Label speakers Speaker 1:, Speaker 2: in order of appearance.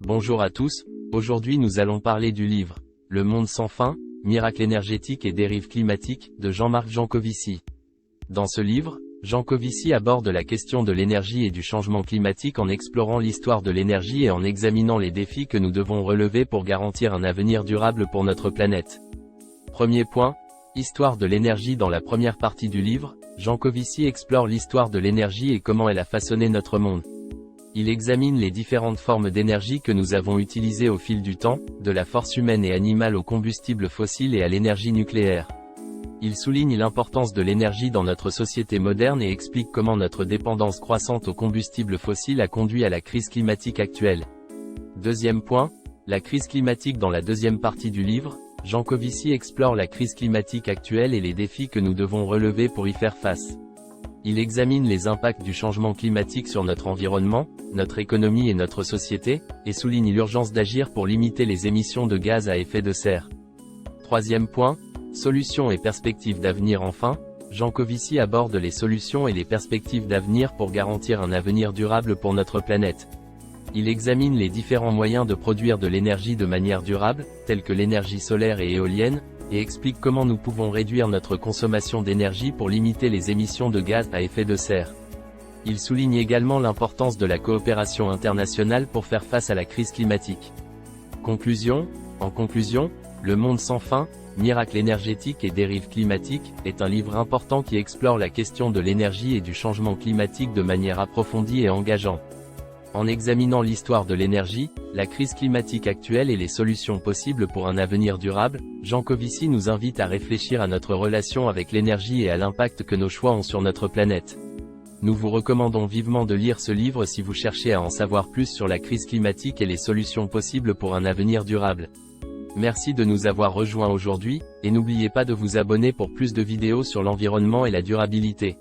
Speaker 1: Bonjour à tous, aujourd'hui nous allons parler du livre « Le monde sans fin, miracles énergétiques et dérives climatiques » de Jean-Marc Jancovici. Dans ce livre, Jancovici aborde la question de l'énergie et du changement climatique en explorant l'histoire de l'énergie et en examinant les défis que nous devons relever pour garantir un avenir durable pour notre planète. Premier point, histoire de l'énergie. Dans la première partie du livre, Jancovici explore l'histoire de l'énergie et comment elle a façonné notre monde. Il examine les différentes formes d'énergie que nous avons utilisées au fil du temps, de la force humaine et animale aux combustibles fossiles et à l'énergie nucléaire. Il souligne l'importance de l'énergie dans notre société moderne et explique comment notre dépendance croissante aux combustibles fossiles a conduit à la crise climatique actuelle. Deuxième point, la crise climatique. Dans la deuxième partie du livre, Jancovici explore la crise climatique actuelle et les défis que nous devons relever pour y faire face. Il examine les impacts du changement climatique sur notre environnement, notre économie et notre société, et souligne l'urgence d'agir pour limiter les émissions de gaz à effet de serre. Troisième point, solutions et perspectives d'avenir. Enfin, Jancovici aborde les solutions et les perspectives d'avenir pour garantir un avenir durable pour notre planète. Il examine les différents moyens de produire de l'énergie de manière durable, tels que l'énergie solaire et éolienne, et explique comment nous pouvons réduire notre consommation d'énergie pour limiter les émissions de gaz à effet de serre. Il souligne également l'importance de la coopération internationale pour faire face à la crise climatique. Conclusion. En conclusion, Le monde sans fin, miracles énergétiques et dérives climatiques, est un livre important qui explore la question de l'énergie et du changement climatique de manière approfondie et engageante. En examinant l'histoire de l'énergie, la crise climatique actuelle et les solutions possibles pour un avenir durable, Jancovici nous invite à réfléchir à notre relation avec l'énergie et à l'impact que nos choix ont sur notre planète. Nous vous recommandons vivement de lire ce livre si vous cherchez à en savoir plus sur la crise climatique et les solutions possibles pour un avenir durable. Merci de nous avoir rejoints aujourd'hui, et n'oubliez pas de vous abonner pour plus de vidéos sur l'environnement et la durabilité.